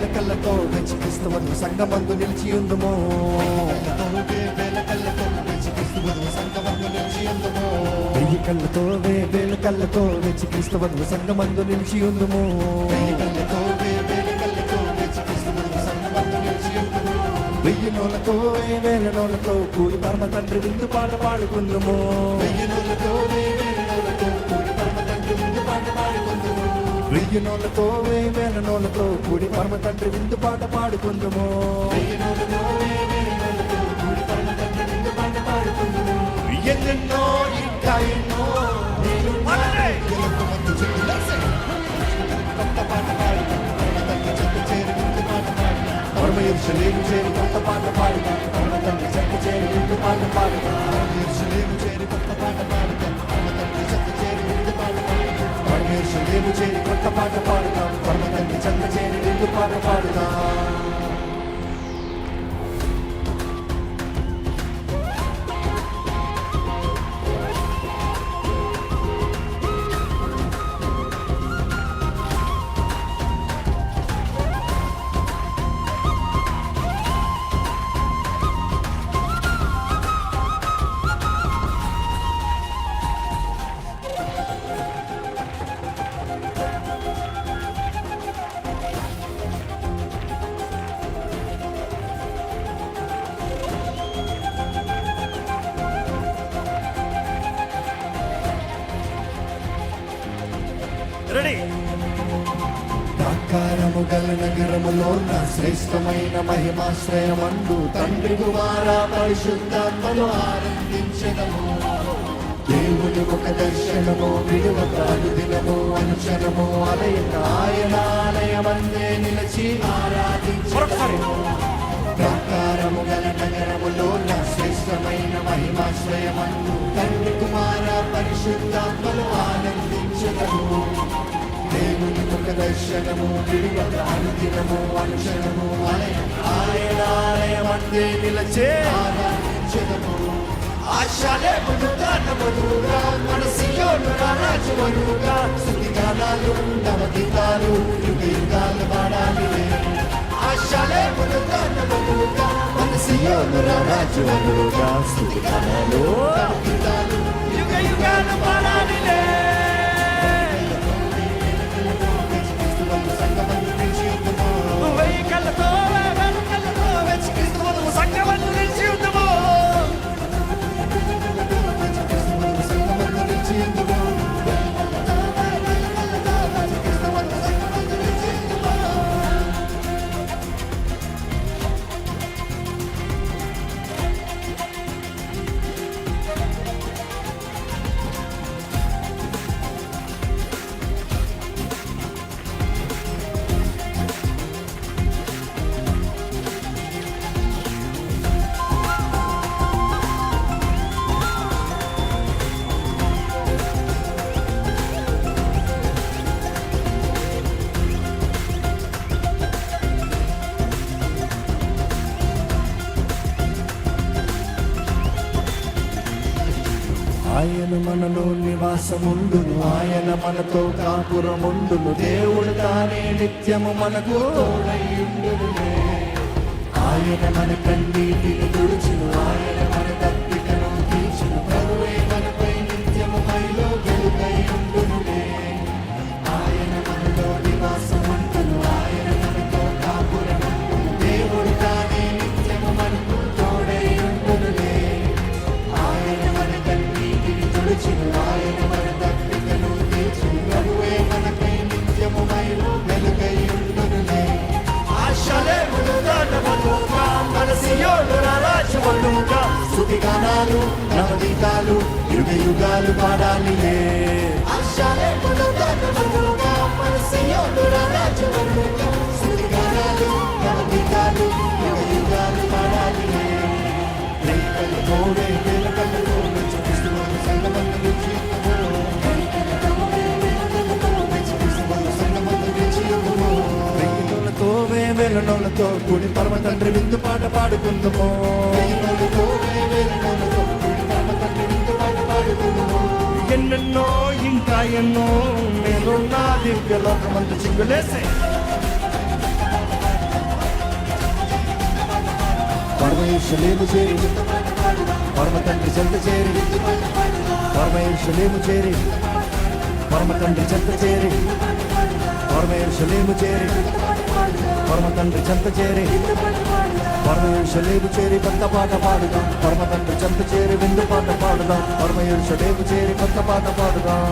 వేల కళ్ళతో వెచ్చి క్రీస్తువను సంగమందు నిలిచి ఉందుమో. వేల కళ్ళతో వెచ్చి క్రీస్తువను సంగమందు నిలిచి ఉందుమో. వెయ్యి కళ్ళతో వేల కళ్ళతో వెచ్చి క్రీస్తువను సంగమందు నిలిచి ఉందుమో. వెయ్యి కళ్ళతో వేల కళ్ళతో వెచ్చి క్రీస్తువను సంగమందు నిలిచి ఉందుమో. వెయ్యి నోలతో వేల నోలతో కూడి పరమ తండ్రి విందు పాట పాడుకుందుమో. వెయ్యి నోలతో వేల నోలతో కూడి పరమ తండ్రి విందు పాట పాడుకుందుమో. వెయ్యి నోలతో వేల నోలతో కూడి పరమ తండ్రి విందు పాట పాడుకుందుమో. వెయ్యి నోలతో వేల నోలతో కూడి పరమ తండ్రి విందు పాట పాడుకుందుమో. ఎన్నెన్నో ఇంకా ఎన్నో కొత్త పాట పాడు పరమ తండ్రి చెంత చేరి విందు పాట పాడు. పరమేశ్వరేము చేరి కొత్త పాట పాడు పరమ తండ్రి చెంత చేరి విందు పాట పాడు. పరమేశ్వరేము చేరి కొత్త పాట పాడు పరమ తండ్రి చెంత చేరి విందు పాట పాడు. పరమేశ్వరేము చేరి కొత్త పాట పాడుతాం పరమ తండ్రి చెంత చేరి విందు పాట పాడుతాం. ప్రాకారము గల నగరములో నా శ్రేష్టమైన మహిమాశ్రయమందు తండ్రి కుమార పరిశుద్ధాత్మను ఆనందించెదము. దేవుని ఒక దర్శనము విడువక అనుదినము అనుక్షణము అలయక ఆయన ఆలయమందే నిలిచి ఆరాధించెదము. ప్రాకారము గల నగరములో నా శ్రేష్టమైన మహిమాశ్రయమందు తండ్రి కుమార పరిశుద్ధాత్మను ఆనందించెదము. దేవుని ఒక దర్శనము విడువక అనుదినము అనుక్షణము ఆయన ఆలయమందే నిలిచి ఆరాధించెదము. ఆశలేములు దానములుగా మన సియోను రాజువనుగా స్తుతిగానాలు నవగీతాలు యుగ యుగాలు పాడాలిలే. ఆశలేములు దానములుగా మన సియోను రాజువనుగా స్తుతిగానాలు నవగీతాలు యుగ యుగాలు పాడాలిలే. వెయ్యి కళ్ళతో వేల కళ్ళతో వెచ్చి క్రీస్తువను సంగమందు నిలిచి ఉందుమో. ఆయన మనలో నివాసముండును ఆయన మనతో కాపురముండును. దేవుడు తానే నిత్యము మనకు తోడైయుండును. ఆయన మన కన్నీటిని తుడుచును ఆయన మన తప్పికను తీర్చును. ప్రభువే మనపై నిత్యము మైలో వెలుగైయుండును. ఆయన మనలో నివాసముండును ఆయన మనతో కాపురముండును. దేవుడు తానే నిత్యము మనకు తోడైయుండును. ఆయన మన ఆయన మన తప్పికను తీర్చును. ప్రభువే మనపై నిత్యము మైలో వెలుగైయుండునులే. ఆశలేములు దానములుగా మన సియోను రాజువనుగా స్తుతిగానాలు నవగీతాలు యుగ యుగాలు పాడాలిలే. ఆశలేములు దానములుగా మన సియోను రాజువనుగా స్తుతిగానాలు నవగీతాలు యుగ యుగాలు పాడాలిలే. వేల కళ్ళతో వెచ్చి క్రీస్తువను సంగమందు నిలిచి ఉందుమో. వెయ్యి నోలతో వేల నోలతో కూడి పరమ తండ్రి విందు పాట పాడుకుందుమో. వెయ్యి నోలతో వేల నోలతో కూడి పరమ తండ్రి విందు పాట పాడుకుందుమో. ఎన్నెన్నో ఇంకా ఎన్నో నేను నా దివ్య లోకమందు చింగులేసే పరమేశ్వలేము చేరి పరమ తండ్రి చెంత చేరి పరమేశ్వలేము చేరి పరమ తండ్రి చెంత చేరి పరమేశ్వలేము చేరి పరమ తండ్రి చెంత చేరి పరమేశ్వలేము చేరి కొత్త పాట పాడుదాం పరమ తండ్రి చెంత చేరి విందు పాట పాడుదాం పరమేశ్వలేము చేరి కొత్త పాట పాడుదాం